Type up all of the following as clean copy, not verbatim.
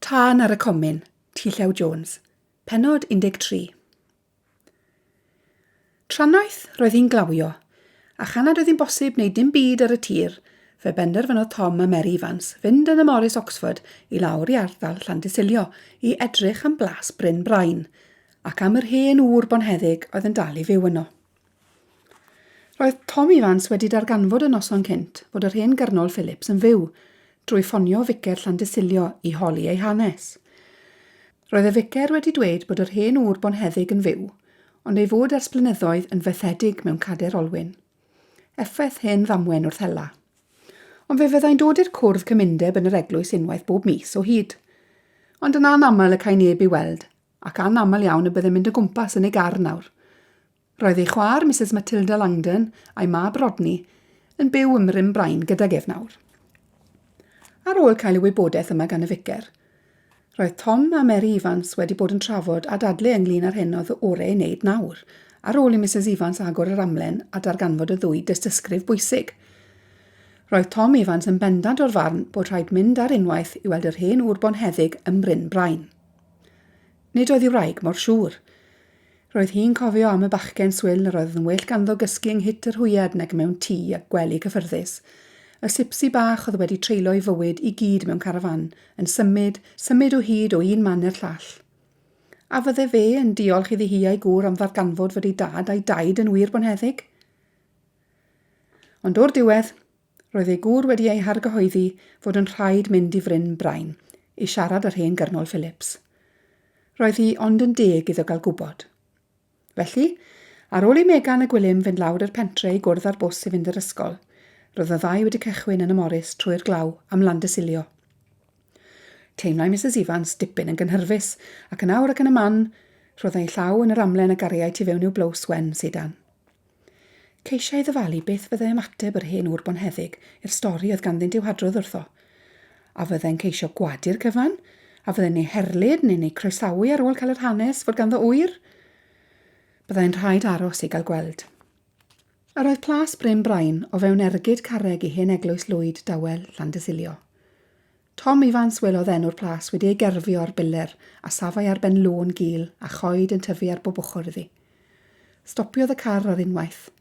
Tân ar y Comin, T-Llew Jones, Pennod 13. Tranaeth roedd hi'n glawio, a chanad oedd hi'n bosib wneud dim byd ar y tir, fe benderfynodd Tom a Mary Evans fynd yn y Morris Oxford i lawr i ardal Llandysilio i edrych am blas Bryn Brain, ac am yr hen ŵr bonheddig oedd yn dal i fyw yno. Roedd Tom Evans wedi darganfod y noson cynt fod yr hen gyrnol Phillips yn fyw, drwy ffonio vicer Llandysilio i holi ei hanes. Roedd y vicer wedi dweud bod yr hen ŵr bonheddig yn fyw, ond ei fod ers blynyddoedd yn fethedig mewn cader olwyn. Effaith hen ddamwen wrth hela. Ond fe fyddai'n dod i'r cwrdd cymundeb yn yr eglwys unwaith bob mis o hyd. Ond yn anaml y cael neb i weld, ac anaml iawn y byddai'n mynd o gwmpas yn ei gar nawr. Roedd ei chwaer Mrs Matilda Langdon a'i mab Rodney yn byw ym Bryn Brain gydag ef nawr. Ar ôl cael y wybodaeth yma gan y vicer, roedd Tom a Mary Evans wedi bod yn trafod a dadlu ynglyn â'r hyn oedd orau ei wneud nawr, ar ôl i Mrs Evans agor yr amlen a darganfod y ddwy dystysgrif bwysig. Roedd Tom Evans yn bendant o'r farn bod rhaid mynd ar unwaith i weld yr hen ŵr bonheddig ym Bryn Brain. Nid oedd ei wraig mor siŵr. Roedd hi'n cofio am y bachgen swil yr oedd yn well ganddo gysgu ynghyt yr hwyad nag mewn tŷ ac gwely cyffyrddus. Y sipsi bach oedd wedi treulio ei fywyd i gyd mewn carafan, yn symud o hyd o un man i'r llall. A fydde fe yn diolch iddi hi a'i gŵr am ddarganfod fod ei dad a'i daid yn wir bonheddig? Ond o'r diwedd, roedd ei gŵr wedi ei hargyhoeddi fod yn rhaid mynd i Bryn Brain i siarad â'r hen gyrnol Phillips. Roedd hi ond yn deg iddo gael gwybod. Felly, ar ôl i Megan y Gwilym fynd lawr i'r pentre i gwrdd ar bws i fynd i'r ysgol, roedd y ddau wedi cychwyn yn y Morris trwy'r glaw am Llandysilio. Teimlai Mrs Evans dipyn yn gynhyrfus, ac yn awr ac yn y man, roedd ei llaw yn yr amlen y gariau tu fewn i'w blows wen sydan. Ceisiau ddyfalu beth fyddai ymateb yr hen ŵr bonheddig i'r stori oedd ganddynt i'w hadrodd wrtho. A fyddai'n ceisio gwadu'r cyfan, a fyddai'n ei herlyd neu'n ei croesawu ar ôl cael yr hanes fod ganddo ŵyr. Byddai'n rhaid aros i gael gweld. Yr oedd plas Bryn Brain o fewn ergyd carreg i hen eglwys lwyd dawel Llandysilio. Tom Evans welodd enw'r plas wedi ei gerfio ar biler a safau ar ben lôn gul a choed yn tyfu ar bob ochr iddi. Stopiodd y car ar unwaith.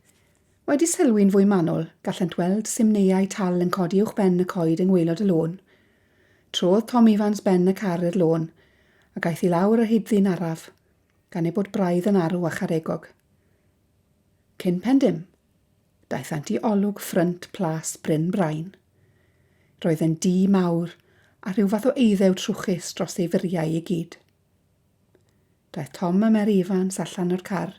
Wedi sylwi'n fwy manwl, gallent weld simneuau tal yn codi uwch ben y coed yng ngwaelod y lôn. Trodd Tom Evans ben y car i'r lôn, a gaeth i lawr y hyddi'n araf, gan ei bod braidd yn arw a charegog. Cyn pendym, daethant i olwg ffrynt plas Bryn Brain. Roedd yn dŷ mawr a rhyw fath o eiddew trwchus dros ei furiau i gyd. Daeth Tom a Mary Evans allan o'r car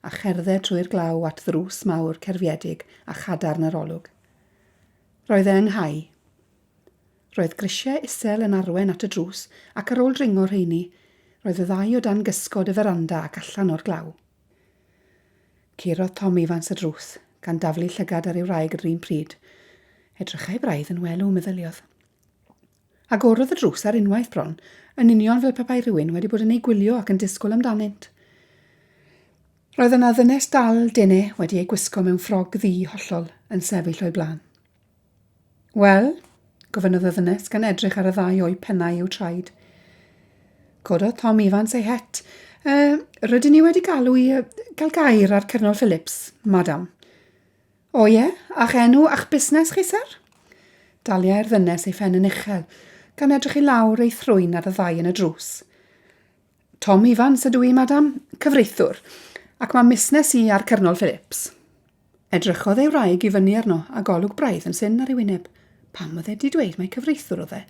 a cherdded trwy'r glaw at ddrws mawr cerfiedig a chadarn yr olwg. Roedd e'n nghau. Roedd grisiau isel yn arwen at y drws ac ar ôl dringo rheini, roedd y ddau o dan gysgod y veranda ac allan o'r glaw. Curodd Tom Evans y drws, gan daflu llygad ar ei wraig yr un pryd. Edrychai braidd yn welw, meddyliodd. Agorodd y drws ar unwaith bron, yn union fel pe bai rhywun wedi bod yn ei gwylio ac yn disgwyl amdanynt. Roedd yna ddynes dal dene wedi ei gwisgo mewn ffrog ddu hollol yn sefyll o'i blaen. Wel, gofynnodd y ddynes gan edrych ar y ddau o'i pennau i'w traed. Cododd Tom Evans ei het. Rydyn ni wedi gael gair ar Cyrnol Phillips, madam. O ie, a'ch enw a'ch busnes chi, sir? Daliai'r ddynes ei phen yn uchel, gan edrych i lawr ei thrwyn ar y ddau yn y drws. Tom Evans ydw i, madam, cyfreithwr, ac mae busnes i ar Cyrnol Phillips. Edrychodd ei wraig i fyny arno a golwg braidd yn syn ar ei wyneb. Pam oedd e wedi dweud mae cyfreithwr oedd e?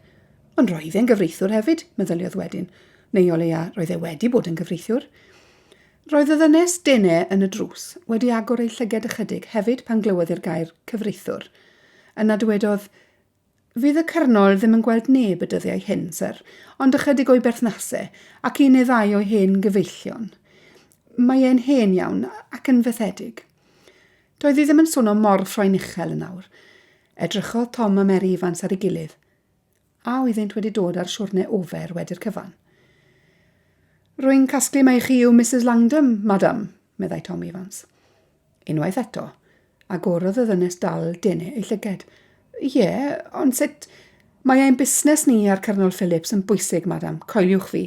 Ond roedd e'n gyfreithwr hefyd, meddyliodd wedyn, neu o leia roedd e wedi bod yn gyfreithwr. Roedd y ddynes dene yn y drws wedi agor ei llyged ychydig hefyd pan glywodd i'r gair cyfreithwr. Yna dywedodd, fydd y cyrnol ddim yn gweld neb y dyddiau hyn, sir, ond ychydig o'i berthnasau ac un neu ddau o'i hen gyfeillion. Mae e'n hen iawn ac yn fethedig. Doedd hi ddim yn sôn o mor ffroen uchel yn awr. Edrychodd Tom a Mary Evans ar ei gilydd, a oeddynt wedi dod ar siwrnau ofer wedi'r cyfan. Rwy'n casglu mai chi yw Mrs Langdon, madam, meddai Tom Evans. Unwaith eto, agorodd y ddynes dal dene ei llyged. Ie, ond sut... Mae ein busnes ni ar Cyrnol Phillips yn bwysig, madam, coeliwch fi.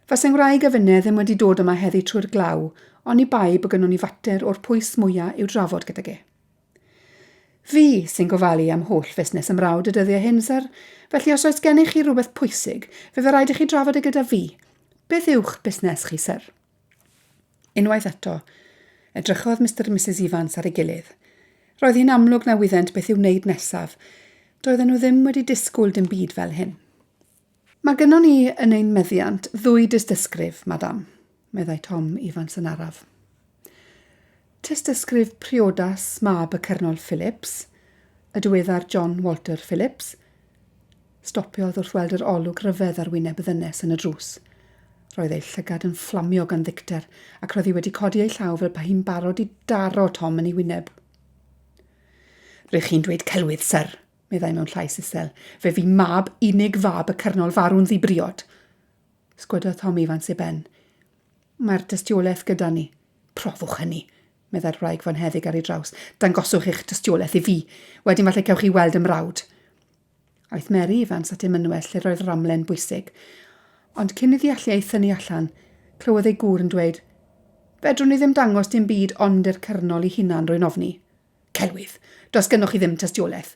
Fasai'n wraig a finne ddim wedi dod yma heddi trwy'r glaw, ond i bai bod gynnon ni fater o'r pwys mwyaf i'w drafod gydag e. Fi sy'n gofalu am holl fusnes ymrawd y dyddiau hyn, sir, felly os oes gennych chi rhywbeth pwysig, fe fe rhaid i chi drafod e gyda fi. Beth yw'ch busnes chi, sir? Unwaith eto, edrychodd Mr a Mrs Evans ar ei gilydd. Roedd hi'n amlwg na wyddent beth i'w wneud nesaf. Doedden nhw ddim wedi disgwyl dim byd fel hyn. Mae gynnon ni yn ein meddiant ddwy dystysgrif, madam, meddai Tom Evans yn araf. Tystysgrif priodas mab y Cyrnol Phillips, y diweddar John Walter Phillips. Stopiodd wrth weld yr olwg ryfedd ar wyneb y ddynes yn y drws. Roedd ei llygad yn fflamio gan ddicter ac roedd hi wedi codi ei llaw fel pa hi'n barod i daro Tom yn ei wyneb. Rydych chi'n dweud celwydd, sir, meddai mewn llais isel, fe fi mab unig fab y Cyrnol farw'n ddibriod. Sgwydodd Tom Evans ei ben. Mae'r dystiolaeth gyda ni. Profwch hynny, meddai'r wraig fan heddig ar ei draws. Dangoswch eich dystiolaeth i fi, wedyn falle cewch chi weld ymrawd. Aeth Mary Evans at ei mynwell lle roedd ramlen bwysig, ond cyn iddi allu ei thynnu allan, clywodd ei gŵr yn dweud, fedrwn ni ddim dangos dim byd ond i'r Cyrnol ei hunan rwy'n ofni. Celwydd, does gennych chi ddim tystiolaeth.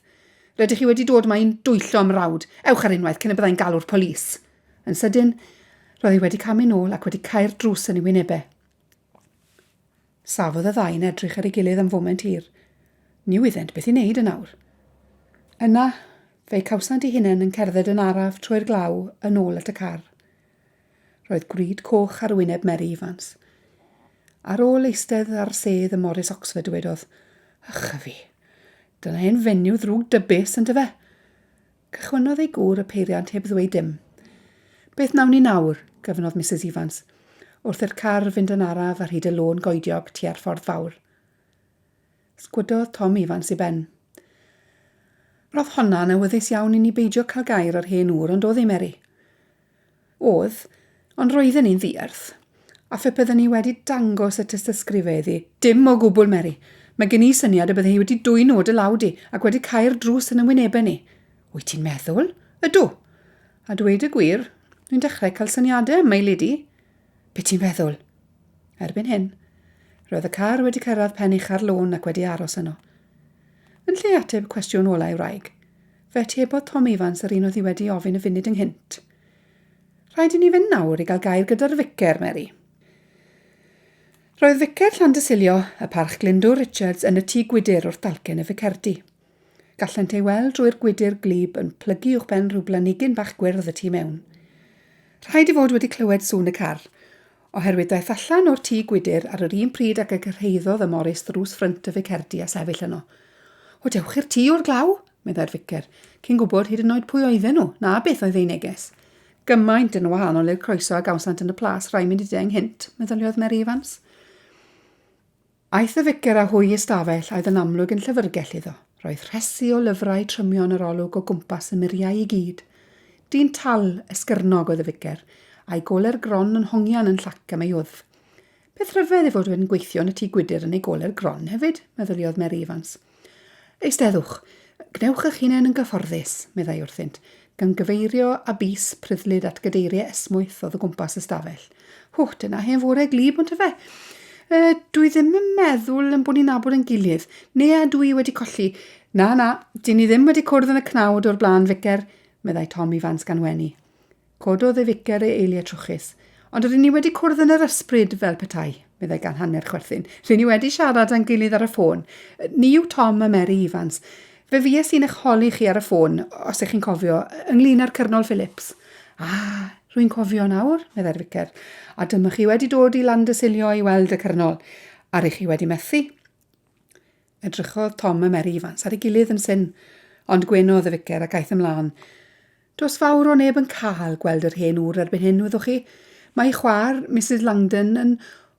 Rydych chi wedi dod yma i'n dwyllo ymrawd. Ewch ar unwaith cyn y byddai'n galw'r polis. Yn sydyn, roedd hi wedi camu nôl ac wedi cael drws yn ei wynebau. Safodd y ddau'n edrych ar ei gilydd am foment hir. Ni wyddent beth i wneud yn awr. Yna, fe cawsant ei hunain yn cerdded yn araf trwy'r glaw yn ôl at y car. Roedd gwryd coch ar wyneb Mary Evans. Ar ôl eistedd ar sedd y Morris Oxford dywedodd, "Ych fi, dyna ein fenyw ddrwg dybus yn dyfe." Cychwynodd ei gŵr y peiriant heb ddweud dim. Beth nawn ni nawr, gyfnodd Mrs Evans, wrth i'r car fynd yn araf ar hyd y lôn goediog tua'r ffordd fawr. Sgwydodd Tom Evans i ben. Roedd honna'n awyddus iawn i ni beidio cael gair ar hen ŵr, ond oedd ei Mary. Oedd, ond roedden ni'n ddiarth. A phe byddwn ni wedi dangos y tystysgrifau iddi. Dim o gwbl, Mary. Mae gen i syniad y bydde hi wedi dwy nod y lawdi ac wedi cael drws yn y wynebau ni. Wyt ti'n meddwl? Ydw. A dweud y gwir, dwi'n dechrau cael syniadau, mae lady. Be ti'n feddwl? Erbyn hyn, roedd y car wedi cyrraedd pen ucha'r lôn ac wedi aros yno. Yn lle ateb cwestiwn olau i'w wraig, fe atebodd Tom Evans yr un oedd hi wedi ofyn y funud ynghynt. Rhaid i ni fynd nawr i gael gair gyda'r vicar, Mary. Roedd vicar Llandysilio, y parch Glyndŵr Richards, yn y tŷ gwydyr wrth dalcen y ficerdy. Gallent ei weld drwy'r gwydyr glib yn plygu uwch ben rhyw blanigyn bach gwyrdd y tŷ mewn. Rhaid i fod wedi clywed sŵn y car, oherwydd daeth allan o'r tŷ gwydyr ar yr un pryd ac y gyrhaeddodd y Morris ddrws ffrynt y ficerdy a sefyll yno. O dewch i'r tŷ o'r glaw, meddai'r vicar, cyn gwybod hyd yn oed pwy oedden nhw, na beth oedd ei neges. Gymaint yn wahanol i'r croeso a gawsant yn y plas rai mynd i deng hynt, meddyliodd Mary Evans. Aeth y vicar a hwy ystafell a oedd yn amlwg yn llyfrgell iddo. Roedd rhesi o lyfrau trymion yr olwg o gwmpas y muriau i gyd. Dyn tal esgyrnog oedd y vicar, a'i goler gron yn hongian yn llac am ei wddf. Beth rhyfedd ei fod yn gweithio yn y tŷ gwydyr yn ei goler gron hefyd, meddyliodd Mary Evans. Eisteddwch, gnewch eich hunain yn gyfforddus, meddai wrthynt, gan gyfeirio a bus pryddlyd at gadeiriau esmwyth oedd o gwmpas y stafell. Hwch, dyna hen fore glib ond fe. Dwi ddim yn meddwl yn bod ni'n nabod yn gilydd, neu a dwi wedi colli. Na, dyn ni ddim wedi cwrdd yn y cnawd o'r blaen, vicar, meddai Tom Evans gan wenu. Cododd ei vicar ei eiliau trwchus, ond rydyn ni wedi cwrdd yn yr ysbryd fel petai, meddai gan hanner chwerthin. Rydyn ni wedi siarad yn gilydd ar y ffôn. Ni yw Tom a Mary Evans. Fe fi sy'n eich holi chi ar y ffôn, os ych chi'n cofio, ynglyn â'r Cyrnol Phillips. Rwy'n cofio nawr, meddai'r vicar, a dyma chi wedi dod i Llandysilio i weld y Cyrnol, a rydych chi wedi methu. Edrychodd Tom a Mary Evans ar ei gilydd yn syn, ond gwenodd y vicar ac aeth ymlaen. Does fawr o neb yn cael gweld yr hen ŵr erbyn hyn, wyddwch chi? Mae chwaer, Mrs Langdon, yn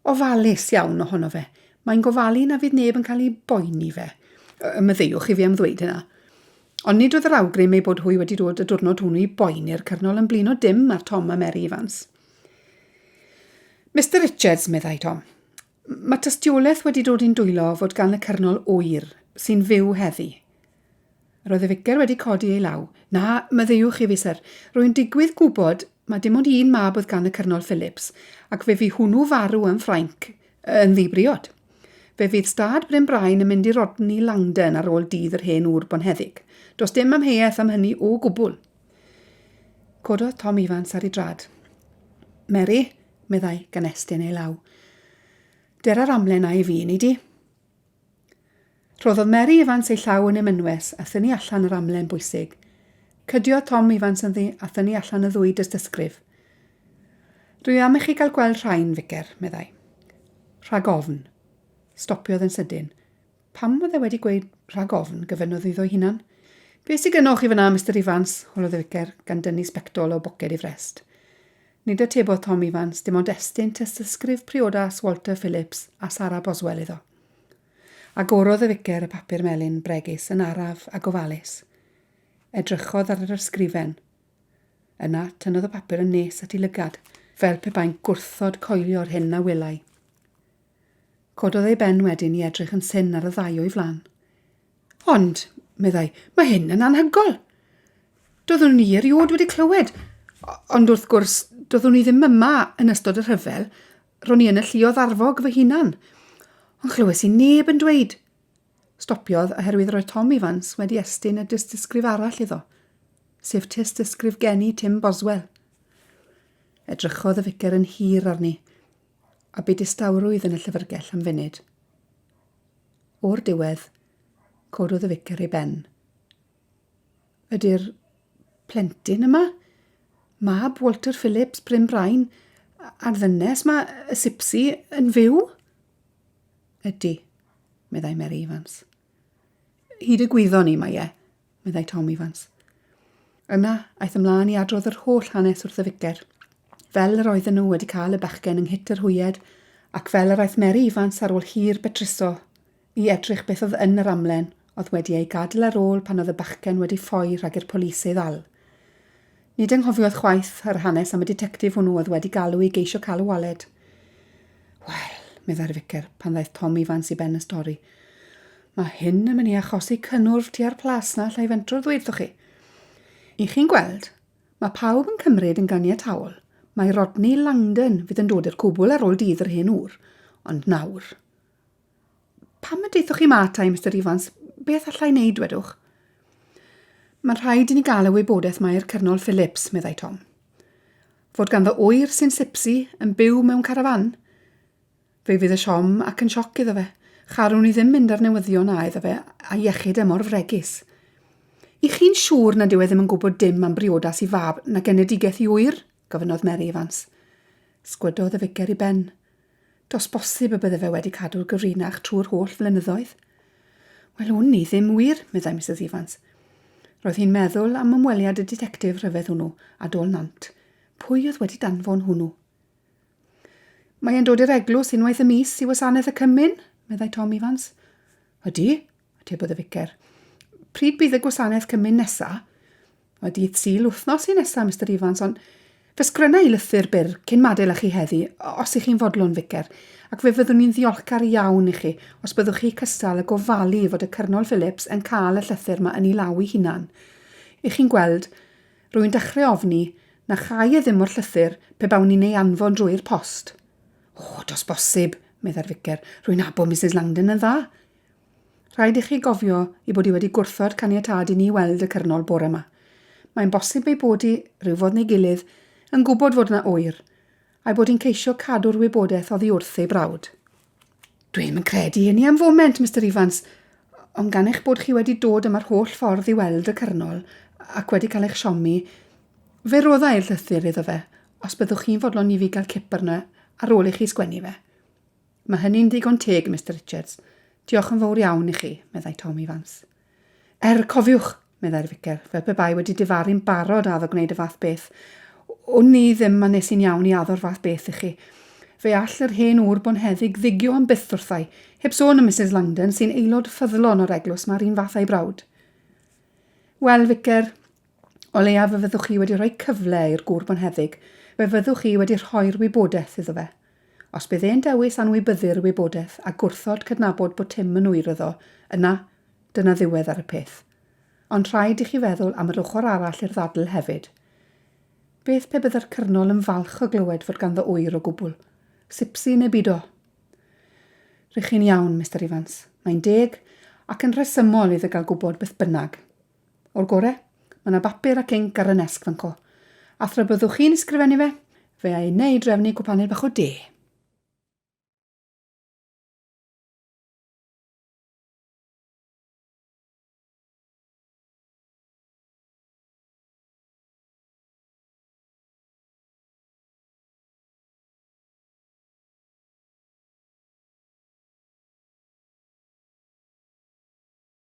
ofalus iawn ohono fe. Mae'n gofalu na fydd neb yn cael ei boeni fe. Myddeiwch i fi am ddweud hynna. Ond nid oedd yr awgrym ei bod hwy wedi dod y diwrnod hwnnw i boeni'r Cyrnol yn blino dim ar Tom a Mary Evans. Mr Richards, meddai Tom, mae tystiolaeth wedi dod i'n dwylo fod gan y Cyrnol oer sy'n fyw heddi. Roedd y ficer wedi codi ei law. Na, meddiwch i fi, sir. Rwy'n digwydd gwybod mae dim ond un mab oedd gan y Cyrnol Phillips, ac fe fi hwnnw farw yn Ffrainc yn ddibriod. Fe fydd stad Bryn Brain yn mynd i Rodney Langdon ar ôl dydd yr hen ŵr bonheddig. Does dim amheuaeth am hynny o gwbl. Cododd Tom Evans ar ei drad. Mary, meddai gan estyn ei law. Der ar amlen na i fi, ni di? Rhoddodd Mary Evans ei llaw yn ymynwes a thynnu allan yr amlen bwysig. Cydio Tom Evans yn ddi a thynnu allan y ddwy dystysgrif. Rwy am i chi gael gweld rhain, ficer, meddai. Rhag ofn. Stopiodd yn sydyn. Pam oedd e wedi gweud rhag ofn, gyfynnodd iddo hunan? Be sy'n gynnwch chi fyna, Mr Evans, holodd y ficer, gan dynnu sbectol o boced i frest. Nid y tebodd Tom Evans, dim ond estyn tystysgrif priodas Walter Phillips a Sarah Boswell iddo. Agorodd y ficer y papur melyn bregus yn araf a gofalus. Edrychodd ar yr ysgrifen. Yna tynnodd y papur yn nes at ei lygad, fel pe bain gwrthod coelio'r hyn a wylau. Cododd ei ben wedyn i edrych yn syn ar y ddau o'i flan. Ond, meddai, mae hyn yn anhygol. Doeddwn ni eriod wedi clywed, ond wrth gwrs, doeddwn ni ddim yma yn ystod y rhyfel, ro'n i yn y lluodd arfog fy hunan. Ond chlywes i neb yn dweud. Stopiodd oherwydd roedd Tom Evans wedi estyn y dystysgrif arall iddo, sef tystysgrif geni Tim Boswell. Edrychodd y ficer yn hir arni, a bu distawrwydd yn y llyfrgell am funud. O'r diwedd, cododd y ficer ei ben. Ydy'r plentyn yma? Mab Walter Phillips Bryn Brain a'r ddynes yma, y sipsi, yn fyw? Ydy, meddai Mary Evans. Hyd y gwyddon ni mae meddai Tom Evans. Yna, aeth ymlaen i adrodd yr holl hanes wrth y ficer, fel yr oedden nhw wedi cael y bachgen yng Nghyt yr Hwyed, ac fel yr aeth Mary Evans ar ôl hir betruso i edrych beth oedd yn yr amlen, oedd wedi ei gadael ar ôl pan oedd y bachgen wedi ffoi rhag i'r polis ei ddal. Nid anghofiodd chwaith yr hanes am y detectif hwnnw oedd wedi galw i geisio cael y waled. Wel, meddai'r ficer pan ddaeth Tom Evans i ben y stori. Mae hyn yn mynd i achosi cynnwrf tua'r plas na llai fentro ddweudwch chi. I chi'n gweld, mae pawb yn cymryd yn ganiataol. Mae Rodney Langdon fydd yn dod i'r cwbl ar ôl dydd yr hen ŵr, ond nawr. Pam y deithoch chi matai, Mr Evans? Beth allai wneud, wedwch? Mae'n rhaid i ni gael y wybodaeth mae'r Cyrnol Phillips, meddai Tom. Fod ganddo oer sy'n sipsi yn byw mewn carafan. Fe fydd y siom ac yn sioc iddo fe. Charwn ni ddim mynd ar newyddion a iddo fe a iechyd mor fregus. I chi'n siŵr nad yw e ddim yn gwybod dim am briodas i fab na genedigaeth i wyr? Gofynnodd Mary Evans. Sgwydodd y ficer i ben. Dos bosib y bydde fe wedi cadw'r gyfrinach trwy'r holl flynyddoedd. Wel, hwn ni ddim wir, meddai Mrs Evans. Roedd hi'n meddwl am ymweliad y detectif rhyfedd hwnnw a dol nant. Pwy oedd wedi danfon hwnnw? Mae e'n dod i'r eglwys unwaith y mis i wasanaeth y cymyn, meddai Tom Evans. Ydy, atebodd y ficer. Pryd bydd y gwasanaeth cymyn nesa? O dydd Sul wythnos i nesa, Mr Evans, ond fe sgrenna i lythyr byr cyn madael â chi heddi, os ych chi'n fodlon ficer, ac fe fyddwn ni'n ddiolchgar iawn i chi os byddwch chi cystal y gofalu fod y Cyrnol Phillips yn cael y llythyr yma yn ei law i hunan. I chi'n gweld, rwy'n dechrau ofni na chai e ddim o'r llythyr pe bawn ni'n ei anfon drwy'r post. O, dos bosib, meddai'r ficer, rwy'n abo Mrs Langdon yn dda. Rhaid i chi gofio i bod i wedi gwrthod caniatad i ni weld y Cyrnol bore yma. Mae'n bosib ei bod i, rhyw fod neu gilydd, yn gwybod fod yna oer, a'i bod hi'n ceisio cadw'r wybodaeth oddi wrth ei brawd. Dwi'n yn credu hynny am foment, Mr Evans, ond gan eich bod chi wedi dod yma'r holl ffordd i weld y Cyrnol ac wedi cael eich siomi, fe roddai'r llythyr iddo fe, os byddwch chi'n fodlon i fi gael cip arno ar ôl i chi sgwennu fe. Mae hynny'n digon teg, Mr Richards. Diolch yn fawr iawn i chi, meddai Tom Evans. Cofiwch, meddai'r ficer, fel pe bai wedi difaru'n barod addo gwneud y fath beth. O'n ni ddim yn nes i'n iawn i addo'r fath beth i chi. Fe all yr hen ŵr bonheddig ddigio am byth wrthai, heb sôn am Mrs Langdon sy'n aelod ffyddlon o'r eglwys mae'r un fath a'i brawd. Wel, ficer, o leiaf fe fyddwch chi wedi rhoi cyfle i'r gŵr bonheddig, fe fyddwch chi wedi rhoi'r wybodaeth iddo fe. Os bydd e'n dewis anwybyddu'r wybodaeth a gwrthod cydnabod bod Tim yn wyr iddo, yna, dyna ddiwedd ar y peth. ond rhaid i chi feddwl am yr ochr arall i'r ddadl hefyd. Beth pe byddai'r cyrnol yn falch o glywed fod ganddo wyr o gwbl? Sipsi neu byd o? Rydych chi'n iawn, Mr Evans. Mae'n deg ac yn rhesymol iddo gael gwybod beth bynnag. O'r gore, mae yna bapur ac inc ar y nesg fanco. A thra byddwch chi'n ysgrifennu fe, fe ai wneud drefnu cwpaned bach o de.